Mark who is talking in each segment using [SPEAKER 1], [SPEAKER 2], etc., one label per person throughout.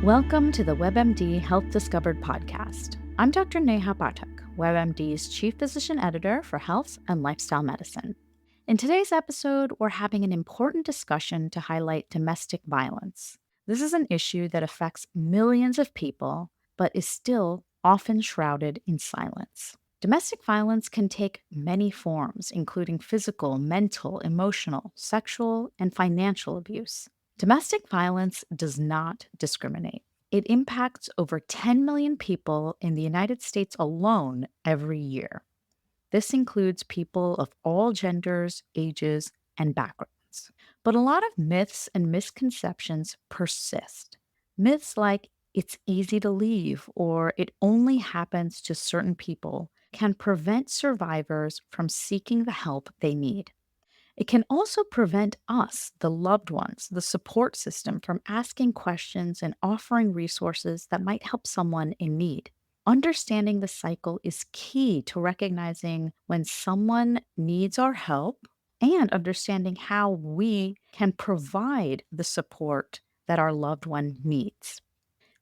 [SPEAKER 1] Welcome to the WebMD Health Discovered podcast. I'm Dr. Neha Pathak, WebMD's Chief Physician Editor for Health and Lifestyle Medicine. In today's episode, we're having an important discussion to highlight domestic violence. This is an issue that affects millions of people, but is still often shrouded in silence. Domestic violence can take many forms, including physical, mental, emotional, sexual, and financial abuse. Domestic violence does not discriminate. It impacts over 10 million people in the United States alone every year. This includes people of all genders, ages, and backgrounds. But a lot of myths and misconceptions persist. Myths like it's easy to leave or it only happens to certain people can prevent survivors from seeking the help they need. It can also prevent us, the loved ones, the support system, from asking questions and offering resources that might help someone in need. Understanding the cycle is key to recognizing when someone needs our help and understanding how we can provide the support that our loved one needs.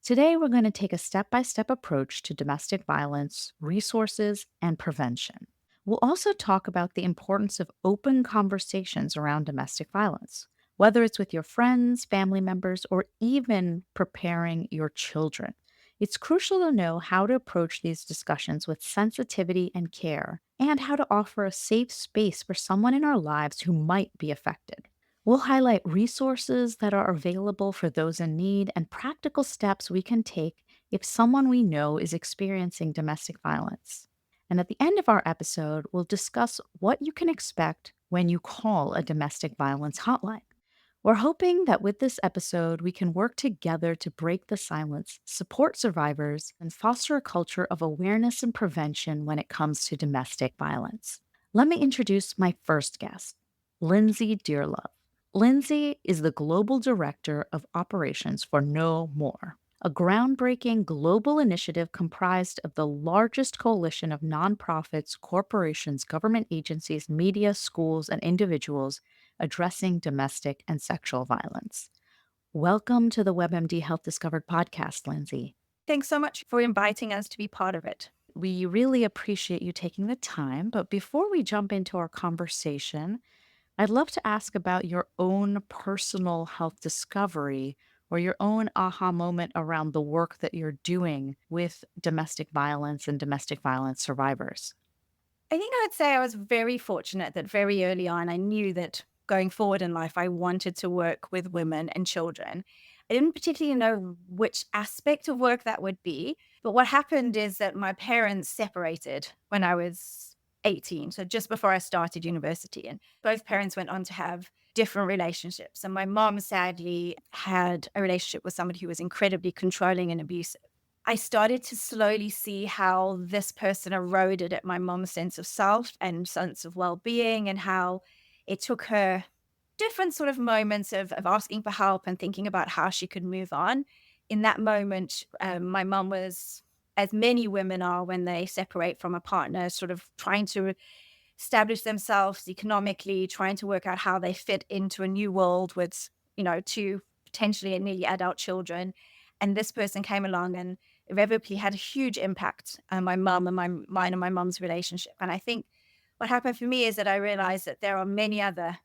[SPEAKER 1] Today, we're going to take a step by step approach to domestic violence, resources, and prevention. We'll also talk about the importance of open conversations around domestic violence, whether it's with your friends, family members, or even preparing your children. It's crucial to know how to approach these discussions with sensitivity and care, and how to offer a safe space for someone in our lives who might be affected. We'll highlight resources that are available for those in need and practical steps we can take if someone we know is experiencing domestic violence. And at the end of our episode, we'll discuss what you can expect when you call a domestic violence hotline. We're hoping that with this episode, we can work together to break the silence, support survivors, and foster a culture of awareness and prevention when it comes to domestic violence. Let me introduce my first guest, Lindsay Dearlove. Lindsay is the Global Director of Operations for No More, a groundbreaking global initiative comprised of the largest coalition of nonprofits, corporations, government agencies, media, schools, and individuals addressing domestic and sexual violence. Welcome to the WebMD Health Discovered podcast, Lindsay.
[SPEAKER 2] Thanks so much for inviting us to be part of it.
[SPEAKER 1] We really appreciate you taking the time, but before we jump into our conversation, I'd love to ask about your own personal health discovery or your own aha moment around the work that you're doing with domestic violence and domestic violence survivors.
[SPEAKER 2] I think I'd say I was very fortunate that very early on, I knew that going forward in life, I wanted to work with women and children. I didn't particularly know which aspect of work that would be. But what happened is that my parents separated when I was 18. So just before I started university. And both parents went on to have different relationships. And my mom sadly had a relationship with somebody who was incredibly controlling and abusive. I started to slowly see how this person eroded at my mom's sense of self and sense of well-being, and how it took her different sort of moments of asking for help and thinking about how she could move on. In that moment, my mom was, as many women are when they separate from a partner, sort of trying to establish themselves economically, trying to work out how they fit into a new world with, two potentially nearly adult children. And this person came along and irrevocably had a huge impact on my mum and mine and my mum's relationship. And I think what happened for me is that I realized that there are many other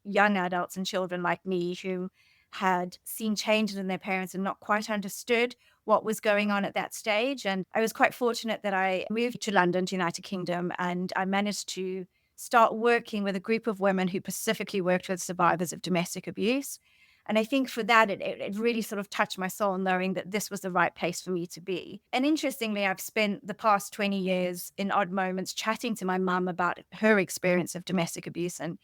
[SPEAKER 2] young adults and children like me who had seen changes in their parents and not quite understood what was going on at that stage. And I was quite fortunate that I moved to London, to United Kingdom, and I managed to start working with a group of women who specifically worked with survivors of domestic abuse. And I think for that, it really sort of touched my soul, knowing that this was the right place for me to be. And interestingly, I've spent the past 20 years in odd moments chatting to my mum about her experience of domestic abuse and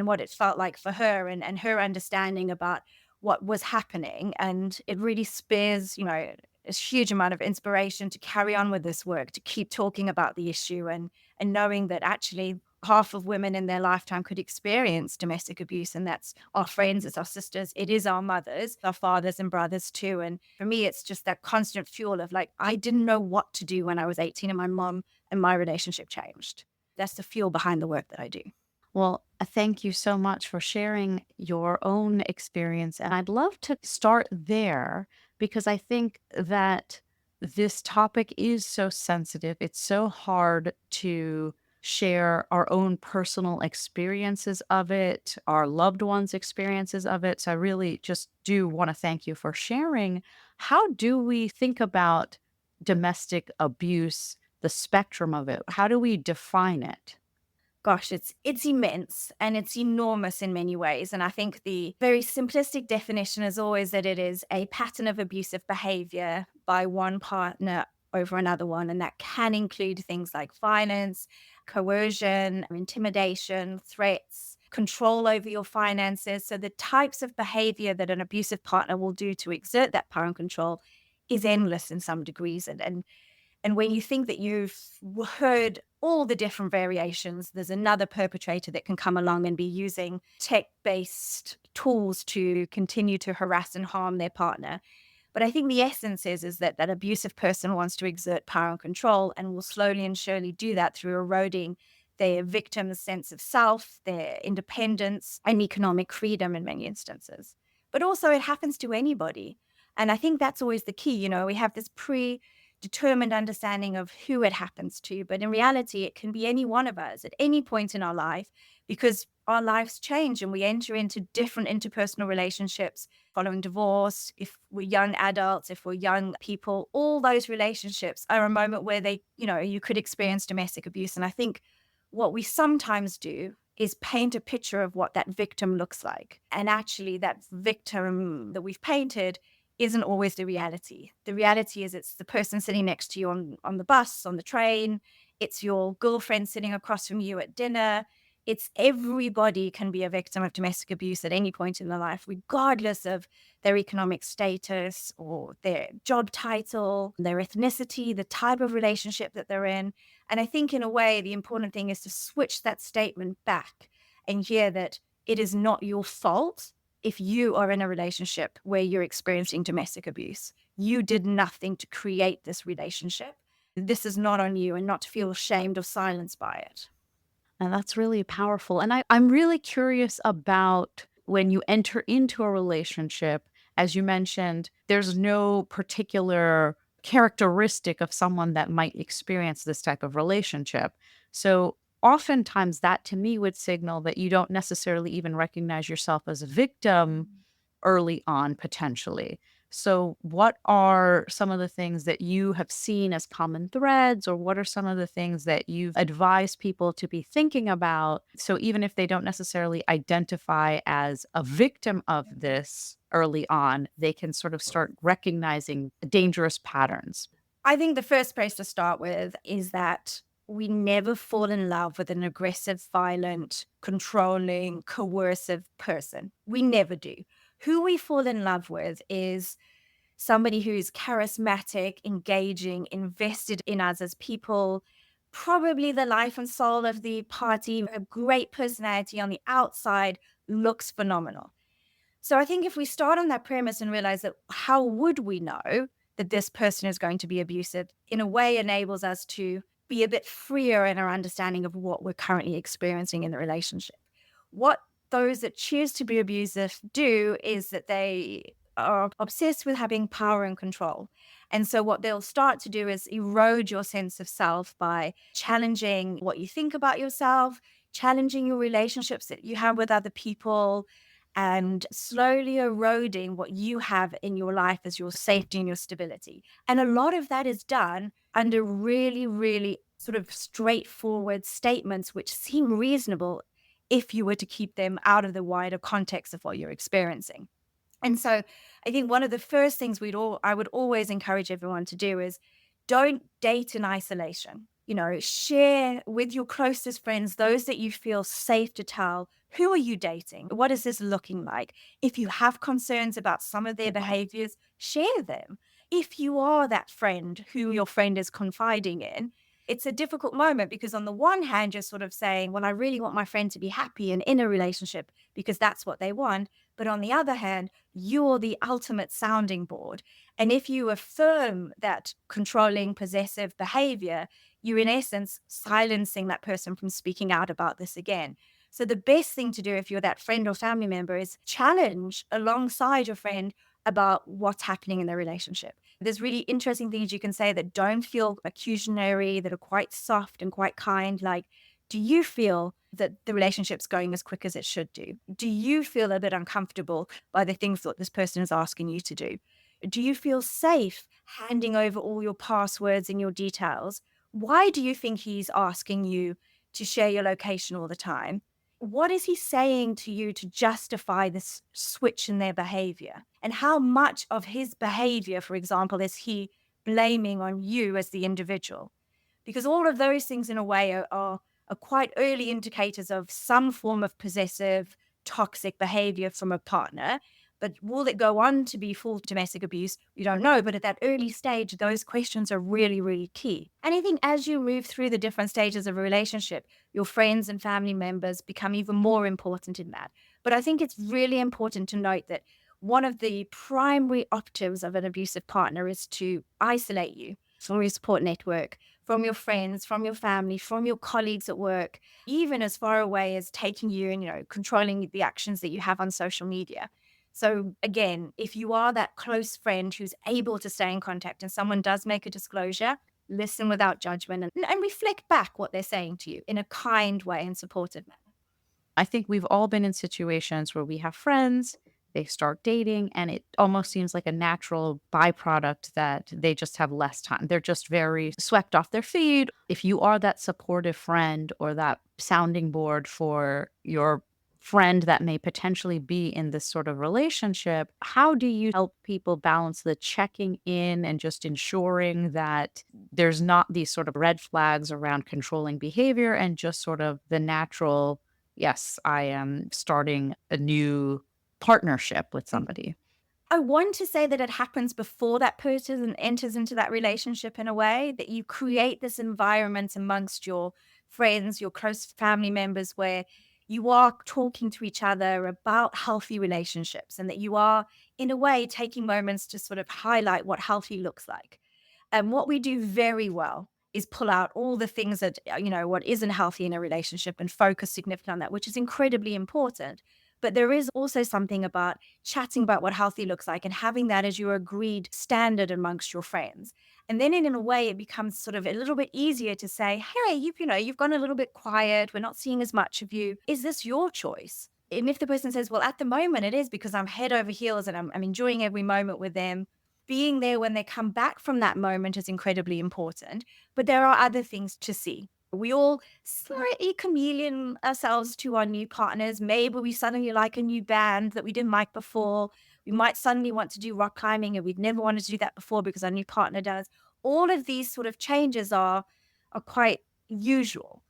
[SPEAKER 2] what it felt like for her, and her understanding about what was happening. And it really spares, a huge amount of inspiration to carry on with this work, to keep talking about the issue, and knowing that actually half of women in their lifetime could experience domestic abuse. And that's our friends, it's our sisters, it is our mothers, our fathers and brothers too. And for me, it's just that constant fuel of like, I didn't know what to do when I was 18 and my mom and my relationship changed. That's the fuel behind the work that I do.
[SPEAKER 1] Well, thank you so much for sharing your own experience. And I'd love to start there because I think that this topic is so sensitive. It's so hard to share our own personal experiences of it, our loved ones' experiences of it. So I really just do want to thank you for sharing. How do we think about domestic abuse, the spectrum of it? How do we define it?
[SPEAKER 2] Gosh, it's immense and it's enormous in many ways. And I think the very simplistic definition is always that it is a pattern of abusive behavior by one partner over another one. And that can include things like violence, coercion, intimidation, threats, control over your finances. So the types of behavior that an abusive partner will do to exert that power and control is endless in some degrees. And when you think that you've heard all the different variations, there's another perpetrator that can come along and be using tech-based tools to continue to harass and harm their partner. But I think the essence is that that abusive person wants to exert power and control and will slowly and surely do that through eroding their victim's sense of self, their independence, and economic freedom in many instances. But also, it happens to anybody. And I think that's always the key. We have this predetermined understanding of who it happens to. But in reality, it can be any one of us at any point in our life because our lives change and we enter into different interpersonal relationships following divorce, if we're young adults, if we're young people, all those relationships are a moment where you could experience domestic abuse. And I think what we sometimes do is paint a picture of what that victim looks like. And actually, that victim that we've painted isn't always the reality. The reality is it's the person sitting next to you on the bus, on the train. It's your girlfriend sitting across from you at dinner. It's everybody can be a victim of domestic abuse at any point in their life, regardless of their economic status or their job title, their ethnicity, the type of relationship that they're in. And I think in a way, the important thing is to switch that statement back and hear that it is not your fault if you are in a relationship where you're experiencing domestic abuse. You did nothing to create this relationship. This is not on you, and not to feel ashamed or silenced by it.
[SPEAKER 1] And that's really powerful. And I'm really curious about when you enter into a relationship, as you mentioned, there's no particular characteristic of someone that might experience this type of relationship. So oftentimes that to me would signal that you don't necessarily even recognize yourself as a victim early on potentially. So, what are some of the things that you have seen as common threads, or what are some of the things that you've advised people to be thinking about? So, even if they don't necessarily identify as a victim of this early on, they can sort of start recognizing dangerous patterns.
[SPEAKER 2] I think the first place to start with is that we never fall in love with an aggressive, violent, controlling, coercive person. We never do. Who we fall in love with is somebody who's charismatic, engaging, invested in us as people, probably the life and soul of the party, a great personality on the outside, looks phenomenal. So I think if we start on that premise and realize that how would we know that this person is going to be abusive, in a way enables us to be a bit freer in our understanding of what we're currently experiencing in the relationship. What those that choose to be abusive do is that they are obsessed with having power and control. And so what they'll start to do is erode your sense of self by challenging what you think about yourself, challenging your relationships that you have with other people, and slowly eroding what you have in your life as your safety and your stability. And a lot of that is done under really, really sort of straightforward statements, which seem reasonable if you were to keep them out of the wider context of what you're experiencing. And so I think one of the first things I would always encourage everyone to do is don't date in isolation. Share with your closest friends, those that you feel safe to tell, who are you dating? What is this looking like? If you have concerns about some of their behaviors, share them. If you are that friend who your friend is confiding in, it's a difficult moment because on the one hand, you're sort of saying, well, I really want my friend to be happy and in a relationship because that's what they want. But on the other hand, you're the ultimate sounding board. And if you affirm that controlling, possessive behavior, you're in essence silencing that person from speaking out about this again. So the best thing to do if you're that friend or family member is challenge alongside your friend, about what's happening in the relationship. There's really interesting things you can say that don't feel accusatory, that are quite soft and quite kind. Like, do you feel that the relationship's going as quick as it should do? Do you feel a bit uncomfortable by the things that this person is asking you to do? Do you feel safe handing over all your passwords and your details? Why do you think he's asking you to share your location all the time? What is he saying to you to justify this switch in their behavior? And how much of his behavior, for example, is he blaming on you as the individual? Because all of those things, in a way, are quite early indicators of some form of possessive, toxic behavior from a partner. But will it go on to be full domestic abuse? We don't know. But at that early stage, those questions are really, really key. And I think as you move through the different stages of a relationship, your friends and family members become even more important in that. But I think it's really important to note that one of the primary objectives of an abusive partner is to isolate you from your support network, from your friends, from your family, from your colleagues at work, even as far away as taking you and, controlling the actions that you have on social media. So again, if you are that close friend who's able to stay in contact and someone does make a disclosure, listen without judgment and reflect back what they're saying to you in a kind way and supportive manner.
[SPEAKER 1] I think we've all been in situations where we have friends, they start dating, and it almost seems like a natural byproduct that they just have less time. They're just very swept off their feet. If you are that supportive friend or that sounding board for your friend that may potentially be in this sort of relationship, how do you help people balance the checking in and just ensuring that there's not these sort of red flags around controlling behavior and just sort of the natural, yes, I am starting a new partnership with somebody?
[SPEAKER 2] I want to say that it happens before that person enters into that relationship, in a way that you create this environment amongst your friends, your close family members, where you are talking to each other about healthy relationships and that you are, in a way, taking moments to sort of highlight what healthy looks like. And what we do very well is pull out all the things that, what isn't healthy in a relationship and focus significantly on that, which is incredibly important. But there is also something about chatting about what healthy looks like and having that as your agreed standard amongst your friends. And then in a way, it becomes sort of a little bit easier to say, hey, you've gone a little bit quiet. We're not seeing as much of you. Is this your choice? And if the person says, well, at the moment it is because I'm head over heels and I'm enjoying every moment with them, being there when they come back from that moment is incredibly important. But there are other things to see. We all slightly chameleon ourselves to our new partners. Maybe we suddenly like a new band that we didn't like before. We might suddenly want to do rock climbing and we'd never wanted to do that before because our new partner does. All of these sort of changes are quite usual.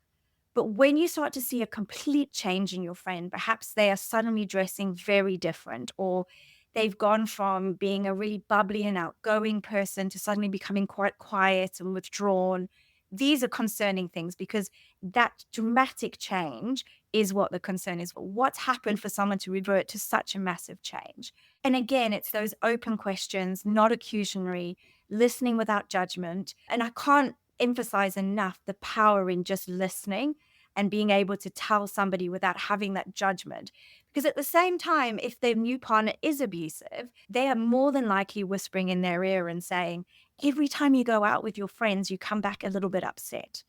[SPEAKER 2] But when you start to see a complete change in your friend, perhaps they are suddenly dressing very different, or they've gone from being a really bubbly and outgoing person to suddenly becoming quite quiet and withdrawn. These are concerning things because that dramatic change is what the concern is. What's happened for someone to revert to such a massive change? And again, it's those open questions, not accusatory, listening without judgment. And I can't emphasize enough the power in just listening and being able to tell somebody without having that judgment. Because at the same time, if their new partner is abusive, they are more than likely whispering in their ear and saying, every time you go out with your friends, you come back a little bit upset.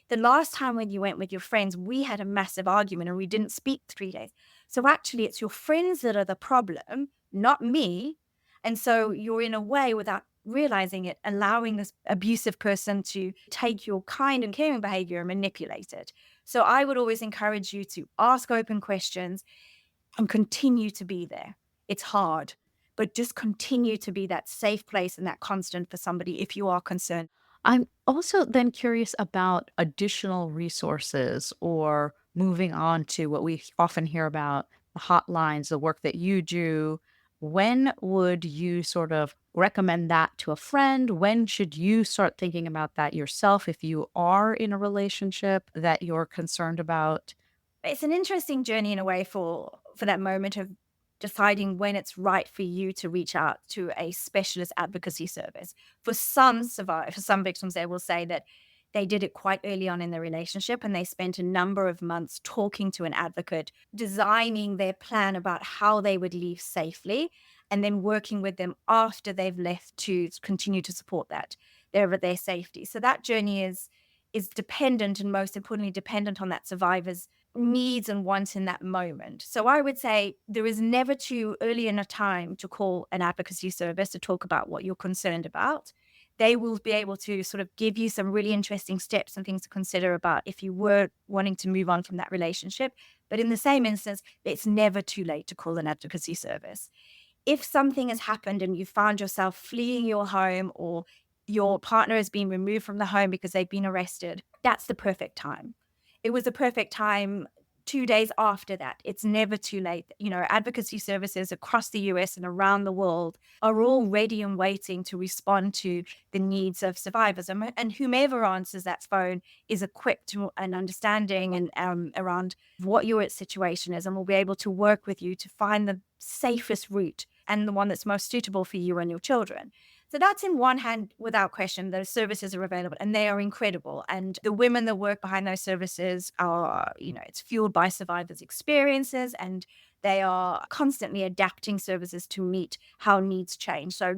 [SPEAKER 2] The last time when you went with your friends, we had a massive argument and we didn't speak 3 days. So actually, it's your friends that are the problem, not me. And so you're, in a way, without realizing it, allowing this abusive person to take your kind and caring behavior and manipulate it. So I would always encourage you to ask open questions and continue to be there. It's hard, but just continue to be that safe place and that constant for somebody if you are concerned.
[SPEAKER 1] I'm also then curious about additional resources or moving on to what we often hear about the hotlines, the work that you do. When would you sort of recommend that to a friend? When should you start thinking about that yourself if you are in a relationship that you're concerned about?
[SPEAKER 2] It's an interesting journey, in a way, for that moment of deciding when it's right for you to reach out to a specialist advocacy service. For some victims, they will say that they did it quite early on in the relationship and they spent a number of months talking to an advocate, designing their plan about how they would leave safely. and then working with them after they've left to continue to support that, their safety. So that journey is dependent, and most importantly, dependent on that survivor's needs and wants in that moment. So I would say there is never too early in a time to call an advocacy service to talk about what you're concerned about. They will be able to sort of give you some really interesting steps and things to consider about if you were wanting to move on from that relationship. But in the same instance, it's never too late to call an advocacy service. If something has happened and you found yourself fleeing your home, or your partner has been removed from the home because they've been arrested, that's the perfect time. It was the perfect time 2 days after that. It's never too late. Advocacy services across the US and around the world are all ready and waiting to respond to the needs of survivors. And whomever answers that phone is equipped and understanding and around what your situation is, and will be able to work with you to find the safest route and the one that's most suitable for you and your children. So that's, in one hand, without question, those services are available and they are incredible. And the women that work behind those services are, it's fueled by survivors' experiences, and they are constantly adapting services to meet how needs change. So,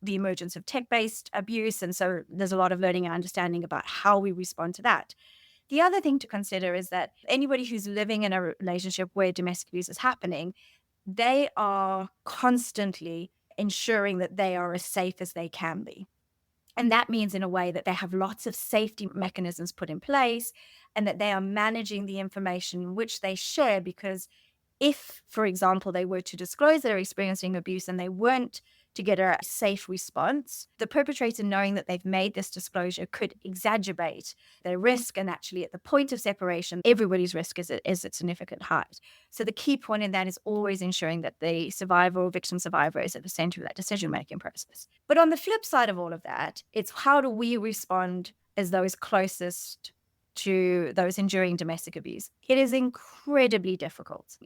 [SPEAKER 2] the emergence of tech-based abuse. And so there's a lot of learning and understanding about how we respond to that. The other thing to consider is that anybody who's living in a relationship where domestic abuse is happening, they are constantly ensuring that they are as safe as they can be. And that means, in a way, that they have lots of safety mechanisms put in place, and that they are managing the information which they share, because if, for example, they were to disclose they're experiencing abuse and they weren't to get a safe response, the perpetrator, knowing that they've made this disclosure, could exacerbate their risk. And actually, at the point of separation, everybody's risk is at significant height. So the key point in that is always ensuring that the survivor or victim survivor is at the center of that decision-making process. But on the flip side of all of that, it's how do we respond as those closest to those enduring domestic abuse? It is incredibly difficult.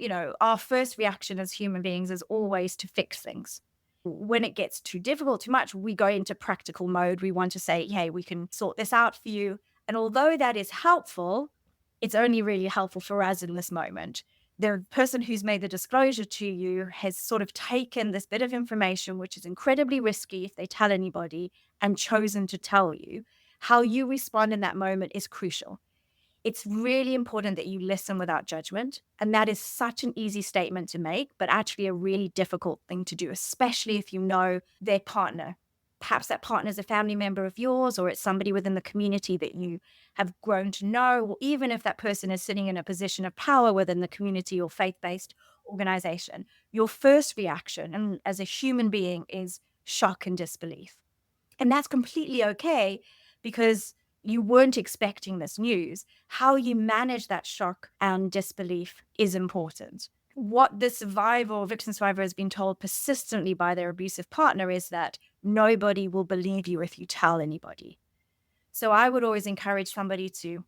[SPEAKER 2] Our first reaction as human beings is always to fix things. When it gets too difficult, too much, we go into practical mode. We want to say, hey, we can sort this out for you. And although that is helpful, it's only really helpful for us in this moment. The person who's made the disclosure to you has sort of taken this bit of information, which is incredibly risky if they tell anybody, and chosen to tell you. How you respond in that moment is crucial. It's really important that you listen without judgment. And that is such an easy statement to make, but actually a really difficult thing to do, especially if you know their partner. Perhaps that partner is a family member of yours, or it's somebody within the community that you have grown to know, or even if that person is sitting in a position of power within the community or faith-based organization. Your first reaction, and as a human being, is shock and disbelief. And that's completely okay, because you weren't expecting this news. How you manage that shock and disbelief is important. What the survivor or victim survivor has been told persistently by their abusive partner is that nobody will believe you if you tell anybody. So I would always encourage somebody to,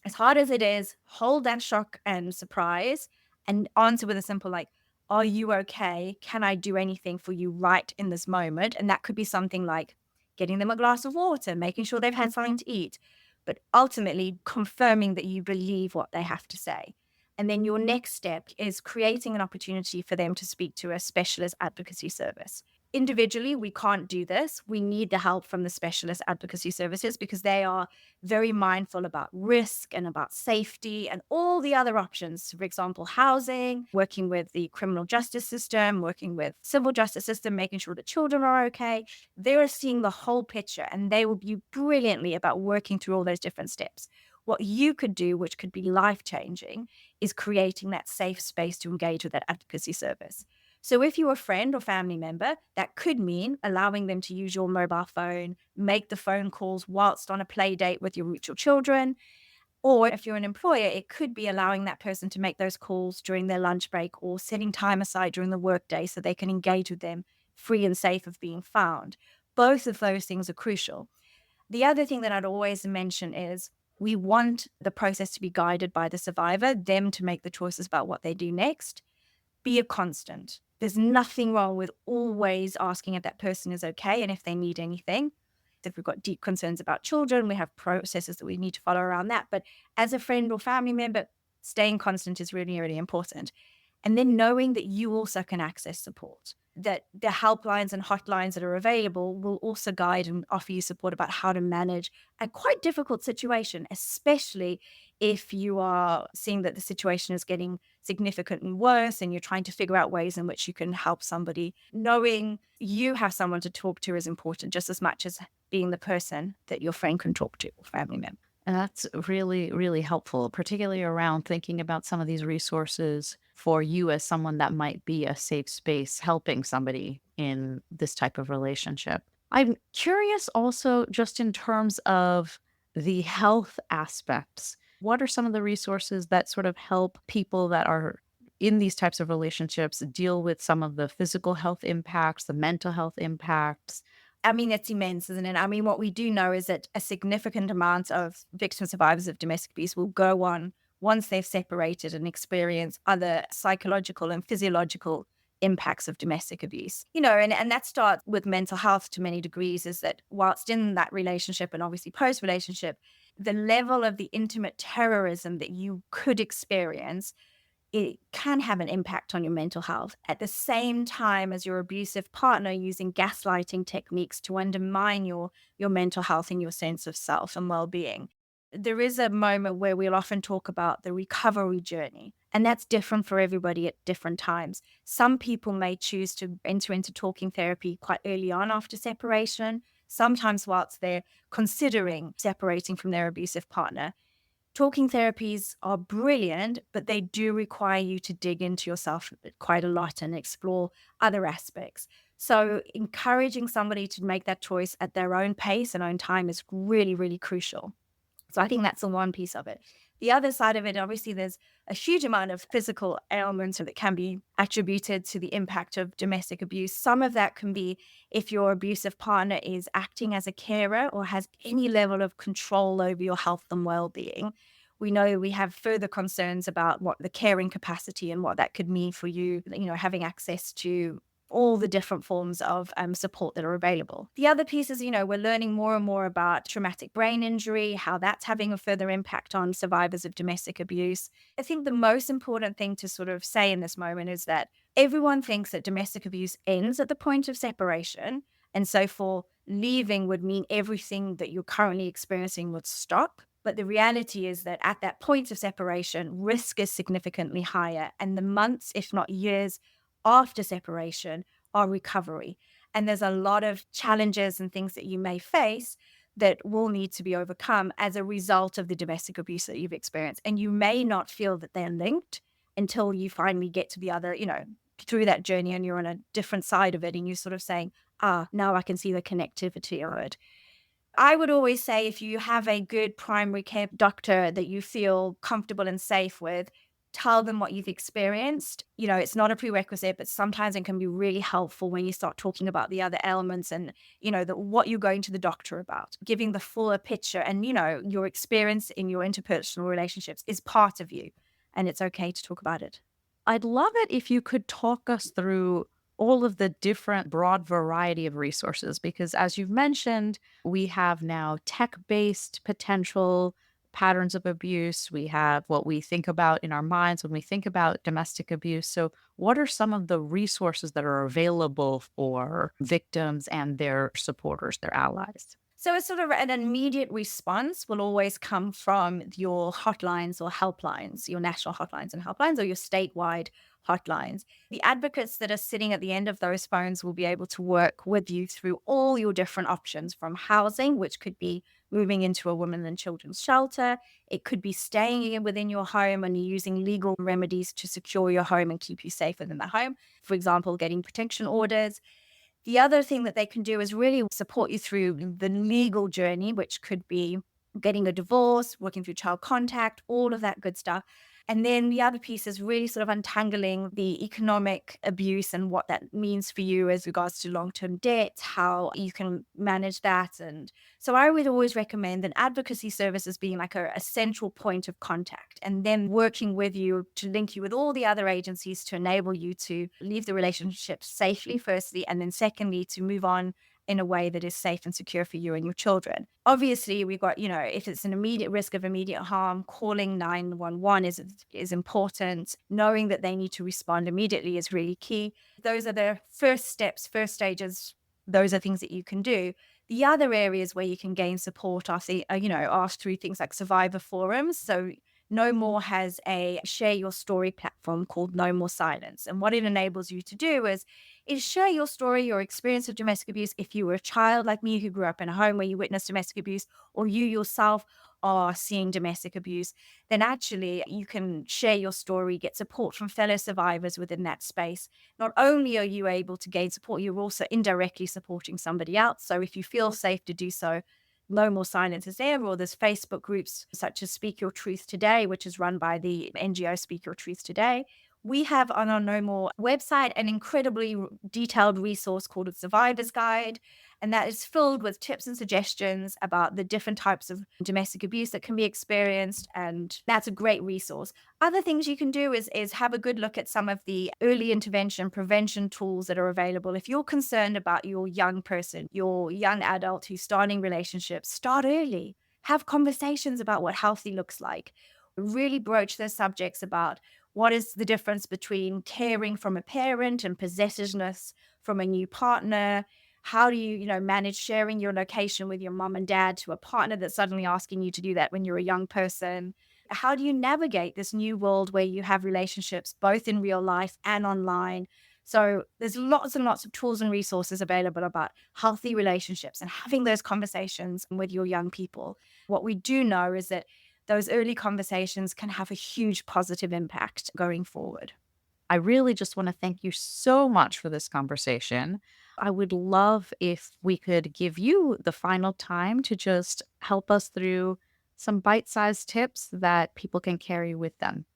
[SPEAKER 2] as hard as it is, hold that shock and surprise and answer with a simple, like, are you okay? Can I do anything for you right in this moment? And that could be something like getting them a glass of water, making sure they've had something to eat, but ultimately confirming that you believe what they have to say. And then your next step is creating an opportunity for them to speak to a specialist advocacy service. Individually, we can't do this. We need the help from the specialist advocacy services, because they are very mindful about risk and about safety and all the other options. For example, housing, working with the criminal justice system, working with civil justice system, making sure the children are okay. They're seeing the whole picture, and they will be brilliantly about working through all those different steps. What you could do, which could be life-changing, is creating that safe space to engage with that advocacy service. So if you're a friend or family member, that could mean allowing them to use your mobile phone, make the phone calls whilst on a play date with your mutual children. Or if you're an employer, it could be allowing that person to make those calls during their lunch break, or setting time aside during the workday so they can engage with them free and safe of being found. Both of those things are crucial. The other thing that I'd always mention is we want the process to be guided by the survivor, them to make the choices about what they do next. Be a constant. There's nothing wrong with always asking if that person is okay and if they need anything. If we've got deep concerns about children, we have processes that we need to follow around that. But as a friend or family member, staying constant is really, really important. And then knowing that you also can access support. that the helplines and hotlines that are available will also guide and offer you support about how to manage a quite difficult situation, especially if you are seeing that the situation is getting significantly worse and you're trying to figure out ways in which you can help somebody. Knowing you have someone to talk to is important just as much as being the person that your friend can talk to or family member.
[SPEAKER 1] And that's really, really helpful, particularly around thinking about some of these resources for you as someone that might be a safe space helping somebody in this type of relationship. I'm curious also, just in terms of the health aspects, what are some of the resources that sort of help people that are in these types of relationships deal with some of the physical health impacts, the mental health impacts?
[SPEAKER 2] I mean, it's immense, isn't it? I mean, what we do know is that a significant amount of victim survivors of domestic abuse will go on once they've separated and experience other psychological and physiological impacts of domestic abuse. And that starts with mental health to many degrees, is that whilst in that relationship and obviously post relationship, the level of the intimate terrorism that you could experience, it can have an impact on your mental health at the same time as your abusive partner using gaslighting techniques to undermine your mental health and your sense of self and well-being. There is a moment where we'll often talk about the recovery journey, and that's different for everybody at different times. Some people may choose to enter into talking therapy quite early on after separation, sometimes whilst they're considering separating from their abusive partner. Talking therapies are brilliant, but they do require you to dig into yourself quite a lot and explore other aspects. So, encouraging somebody to make that choice at their own pace and own time is really, really crucial. So I think that's the one piece of it. The other side of it, obviously, there's a huge amount of physical ailments that can be attributed to the impact of domestic abuse. Some of that can be if your abusive partner is acting as a carer or has any level of control over your health and well-being. We know we have further concerns about what the caring capacity and what that could mean for you, having access to all the different forms of support that are available. The other piece is, we're learning more and more about traumatic brain injury, how that's having a further impact on survivors of domestic abuse. I think the most important thing to sort of say in this moment is that everyone thinks that domestic abuse ends at the point of separation. And so for leaving would mean everything that you're currently experiencing would stop. But the reality is that at that point of separation, risk is significantly higher. And the months, if not years, after separation are recovery. And there's a lot of challenges and things that you may face that will need to be overcome as a result of the domestic abuse that you've experienced. And you may not feel that they're linked until you finally get to the other, through that journey and you're on a different side of it and you're sort of saying, now I can see the connectivity of it. I would always say if you have a good primary care doctor that you feel comfortable and safe with, tell them what you've experienced. It's not a prerequisite, but sometimes it can be really helpful when you start talking about the other elements and, what you're going to the doctor about, giving the fuller picture. And, your experience in your interpersonal relationships is part of you, and it's okay to talk about it.
[SPEAKER 1] I'd love it if you could talk us through all of the different broad variety of resources, because as you've mentioned, we have now tech-based potential patterns of abuse. We have what we think about in our minds when we think about domestic abuse. So, what are some of the resources that are available for victims and their supporters, their allies?
[SPEAKER 2] So it's sort of an immediate response will always come from your hotlines or helplines, your national hotlines and helplines, or your statewide hotlines. The advocates that are sitting at the end of those phones will be able to work with you through all your different options, from housing, which could be moving into a women and children's shelter. It could be staying within your home and using legal remedies to secure your home and keep you safe within the home. For example, getting protection orders. The other thing that they can do is really support you through the legal journey, which could be getting a divorce, working through child contact, all of that good stuff. And then the other piece is really sort of untangling the economic abuse and what that means for you as regards to long-term debt, how you can manage that. And so I would always recommend an advocacy service as being like a central point of contact, and then working with you to link you with all the other agencies to enable you to leave the relationship safely, firstly, and then secondly, to move on in a way that is safe and secure for you and your children. Obviously, we've got, if it's an immediate risk of immediate harm, calling 911 is important. Knowing that they need to respond immediately is really key. Those are the first steps, first stages. Those are things that you can do. The other areas where you can gain support are, through things like survivor forums. So No More has a share your story platform called No More Silence. And what it enables you to do is share your story, your experience of domestic abuse. If you were a child like me who grew up in a home where you witnessed domestic abuse, or you yourself are seeing domestic abuse, then actually you can share your story, get support from fellow survivors within that space. Not only are you able to gain support, you're also indirectly supporting somebody else. So if you feel safe to do so, No More Silence is there, or there's Facebook groups such as Speak Your Truth Today, which is run by the NGO Speak Your Truth Today. We have on our No More website an incredibly detailed resource called a Survivor's Guide, and that is filled with tips and suggestions about the different types of domestic abuse that can be experienced, and that's a great resource. Other things you can do is have a good look at some of the early intervention prevention tools that are available. If you're concerned about your young person, your young adult who's starting relationships, start early. Have conversations about what healthy looks like. Really broach those subjects about what is the difference between caring from a parent and possessiveness from a new partner. How do you, manage sharing your location with your mom and dad to a partner that's suddenly asking you to do that when you're a young person? How do you navigate this new world where you have relationships both in real life and online? So there's lots and lots of tools and resources available about healthy relationships and having those conversations with your young people. What we do know is that those early conversations can have a huge positive impact going forward.
[SPEAKER 1] I really just want to thank you so much for this conversation. I would love if we could give you the final time to just help us through some bite sized tips that people can carry with them.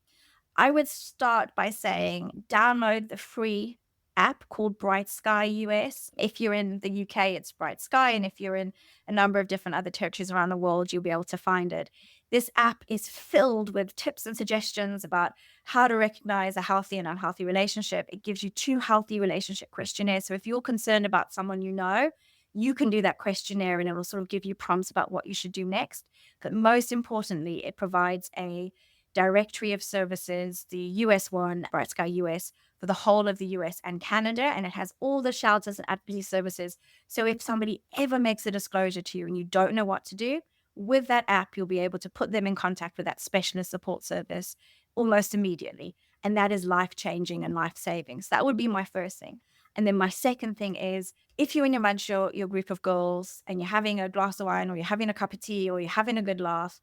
[SPEAKER 2] I would start by saying download the free app called Bright Sky US. If you're in the UK, it's Bright Sky. And if you're in a number of different other territories around the world, you'll be able to find it. This app is filled with tips and suggestions about how to recognize a healthy and unhealthy relationship. It gives you 2 healthy relationship questionnaires. So if you're concerned about someone you can do that questionnaire and it will sort of give you prompts about what you should do next. But most importantly, it provides a directory of services, the US one, Bright Sky US, for the whole of the US and Canada. And it has all the shelters and advocacy services. So if somebody ever makes a disclosure to you and you don't know what to do, with that app, you'll be able to put them in contact with that specialist support service almost immediately. And that is life-changing and life-saving. So that would be my first thing. And then my second thing is, if you and your bunch, your group of girls, and you're having a glass of wine or you're having a cup of tea or you're having a good laugh,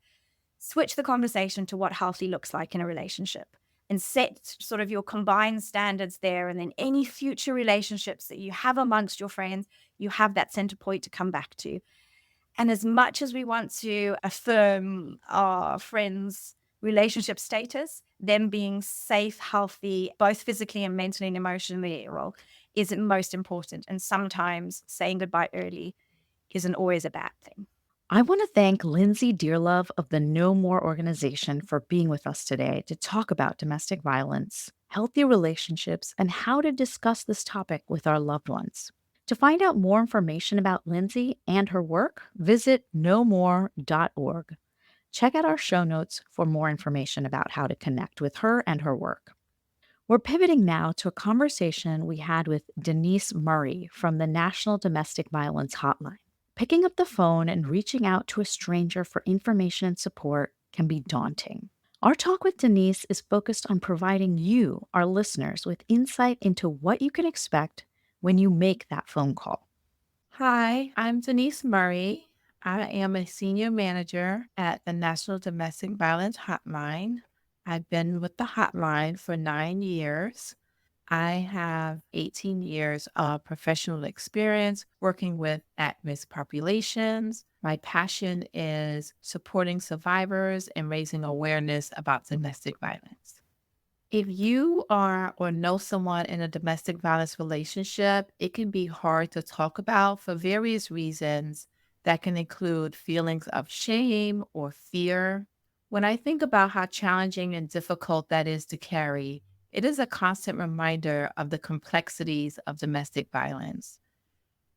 [SPEAKER 2] switch the conversation to what healthy looks like in a relationship and set sort of your combined standards there. And then any future relationships that you have amongst your friends, you have that center point to come back to. And as much as we want to affirm our friends' relationship status, them being safe, healthy, both physically and mentally and emotionally, is most important. And sometimes saying goodbye early isn't always a bad thing.
[SPEAKER 1] I want to thank Lindsay Dearlove of the No More organization for being with us today to talk about domestic violence, healthy relationships, and how to discuss this topic with our loved ones. To find out more information about Lindsay and her work, visit knowmore.org. Check out our show notes for more information about how to connect with her and her work. We're pivoting now to a conversation we had with Denise Murray from the National Domestic Violence Hotline. Picking up the phone and reaching out to a stranger for information and support can be daunting. Our talk with Denise is focused on providing you, our listeners, with insight into what you can expect when you make that phone call.
[SPEAKER 3] Hi, I'm Denise Murray. I am a senior manager at the National Domestic Violence Hotline. I've been with the hotline for 9 years. I have 18 years of professional experience working with at-risk populations. My passion is supporting survivors and raising awareness about domestic violence. If you are or know someone in a domestic violence relationship, it can be hard to talk about for various reasons that can include feelings of shame or fear. When I think about how challenging and difficult that is to carry, it is a constant reminder of the complexities of domestic violence.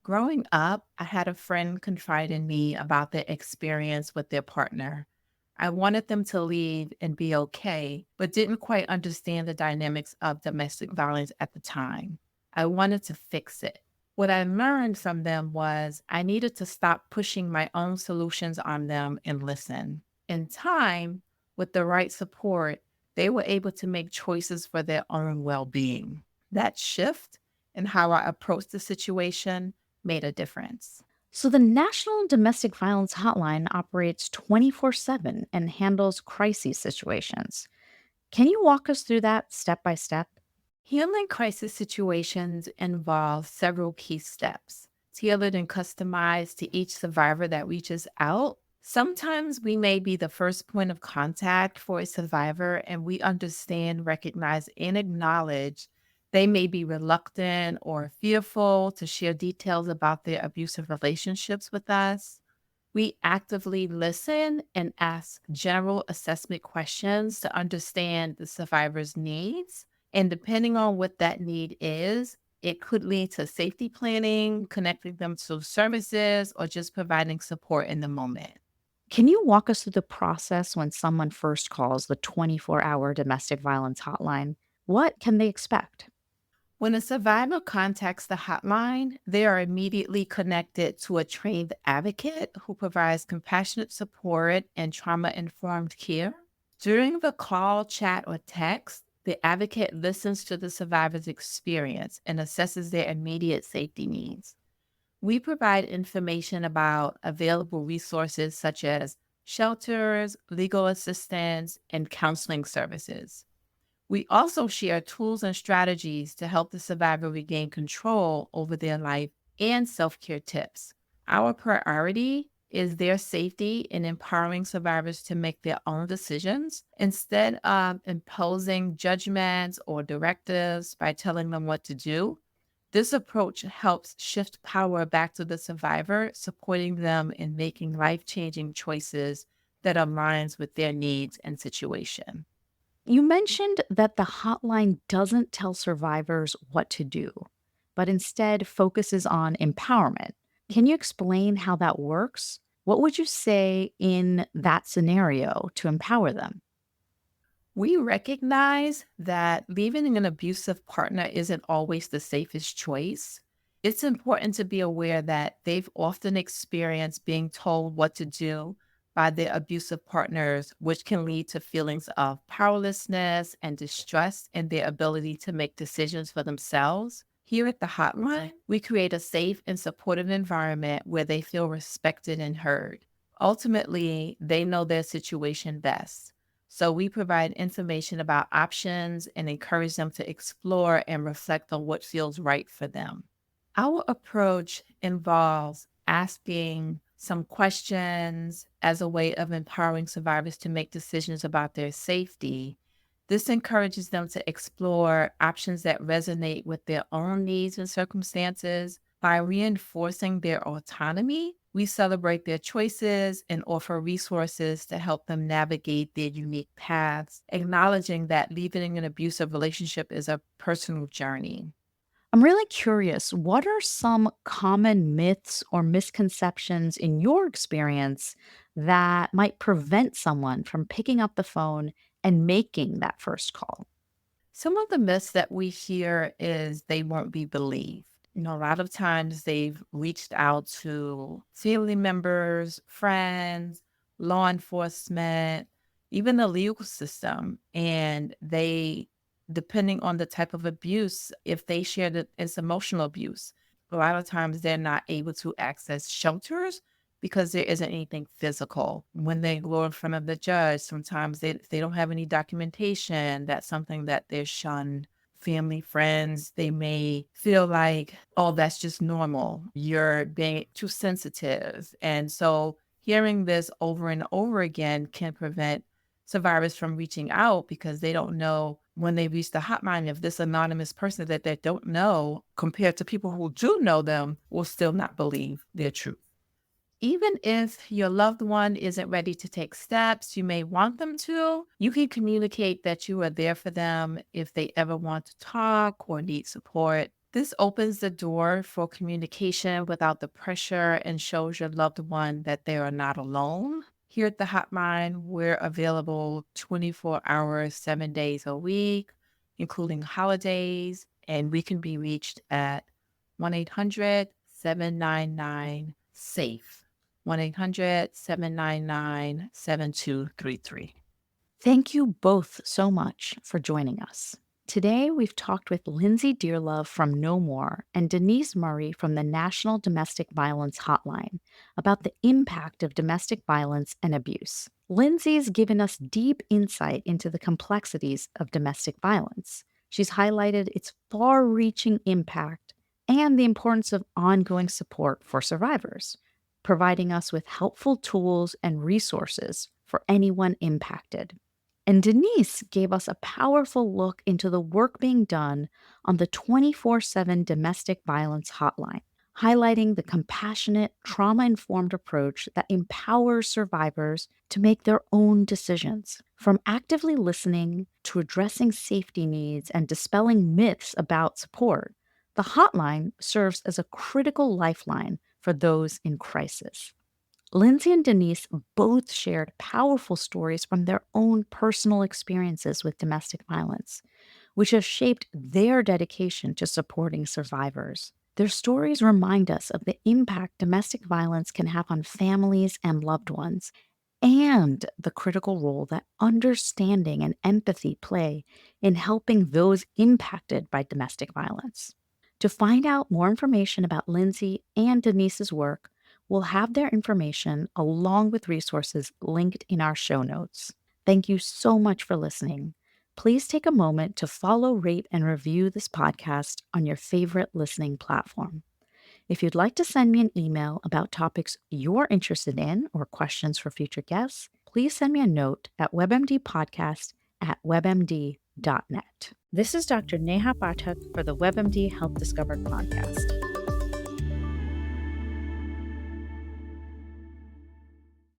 [SPEAKER 3] Growing up, I had a friend confide in me about their experience with their partner. I wanted them to leave and be okay, but didn't quite understand the dynamics of domestic violence at the time. I wanted to fix it. What I learned from them was I needed to stop pushing my own solutions on them and listen. In time, with the right support, they were able to make choices for their own well being. That shift in how I approached the situation made a difference.
[SPEAKER 1] So, the National Domestic Violence Hotline operates 24/7 and handles crisis situations. Can you walk us through that step by step?
[SPEAKER 3] Handling crisis situations involves several key steps, tailored and customized to each survivor that reaches out. Sometimes we may be the first point of contact for a survivor, and we understand, recognize, and acknowledge they may be reluctant or fearful to share details about their abusive relationships with us. We actively listen and ask general assessment questions to understand the survivor's needs. And depending on what that need is, it could lead to safety planning, connecting them to services, or just providing support in the moment.
[SPEAKER 1] Can you walk us through the process when someone first calls the 24-hour domestic violence hotline? What can they expect?
[SPEAKER 3] When a survivor contacts the hotline, they are immediately connected to a trained advocate who provides compassionate support and trauma informed care. During the call, chat, or text, the advocate listens to the survivor's experience and assesses their immediate safety needs. We provide information about available resources such as shelters, legal assistance, and counseling services. We also share tools and strategies to help the survivor regain control over their life and self care tips. Our priority is their safety and empowering survivors to make their own decisions instead of imposing judgments or directives by telling them what to do. This approach helps shift power back to the survivor, supporting them in making life changing choices that aligns with their needs and situation.
[SPEAKER 1] You mentioned that the hotline doesn't tell survivors what to do, but instead focuses on empowerment. Can you explain how that works? What would you say in that scenario to empower them?
[SPEAKER 3] We recognize that leaving an abusive partner isn't always the safest choice. It's important to be aware that they've often experienced being told what to do by their abusive partners, which can lead to feelings of powerlessness and distrust in their ability to make decisions for themselves. Here at the hotline, we create a safe and supportive environment where they feel respected and heard. Ultimately, they know their situation best. So we provide information about options and encourage them to explore and reflect on what feels right for them. Our approach involves asking some questions as a way of empowering survivors to make decisions about their safety. This encourages them to explore options that resonate with their own needs and circumstances. By reinforcing their autonomy, we celebrate their choices and offer resources to help them navigate their unique paths, acknowledging that leaving an abusive relationship is a personal journey.
[SPEAKER 1] I'm really curious, what are some common myths or misconceptions in your experience that might prevent someone from picking up the phone and making that first call?
[SPEAKER 3] Some of the myths that we hear is they won't be believed. A lot of times they've reached out to family members, friends, law enforcement, even the legal system, and depending on the type of abuse, if they share that it's emotional abuse, a lot of times they're not able to access shelters because there isn't anything physical. When they go in front of the judge, sometimes they don't have any documentation. That's something that they're shunned. Family, friends, they may feel like, oh, that's just normal. You're being too sensitive. And so hearing this over and over again can prevent survivors from reaching out because they don't know when they reach the hotline if this anonymous person that they don't know compared to people who do know them will still not believe their truth. Even if your loved one isn't ready to take steps you may want them to, you can communicate that you are there for them if they ever want to talk or need support. This opens the door for communication without the pressure and shows your loved one that they are not alone. Here at the hotline, we're available 24 hours, 7 days a week, including holidays, and we can be reached at 1-800-799-SAFE, 1-800-799-7233.
[SPEAKER 1] Thank you both so much for joining us. Today, we've talked with Lindsay Dearlove from No More and Denise Murray from the National Domestic Violence Hotline about the impact of domestic violence and abuse. Lindsay's given us deep insight into the complexities of domestic violence. She's highlighted its far reaching impact and the importance of ongoing support for survivors, providing us with helpful tools and resources for anyone impacted. And Denise gave us a powerful look into the work being done on the 24/7 domestic violence hotline, highlighting the compassionate, trauma informed approach that empowers survivors to make their own decisions. From actively listening to addressing safety needs and dispelling myths about support, the hotline serves as a critical lifeline for those in crisis. Lindsay and Denise both shared powerful stories from their own personal experiences with domestic violence, which have shaped their dedication to supporting survivors. Their stories remind us of the impact domestic violence can have on families and loved ones, and the critical role that understanding and empathy play in helping those impacted by domestic violence. To find out more information about Lindsay and Denise's work, we'll have their information along with resources linked in our show notes. Thank you so much for listening. Please take a moment to follow, rate, and review this podcast on your favorite listening platform. If you'd like to send me an email about topics you're interested in or questions for future guests, please send me a note at webmdpodcast@webmd.net. This is Dr. Neha Pathak for the WebMD Health Discovered podcast.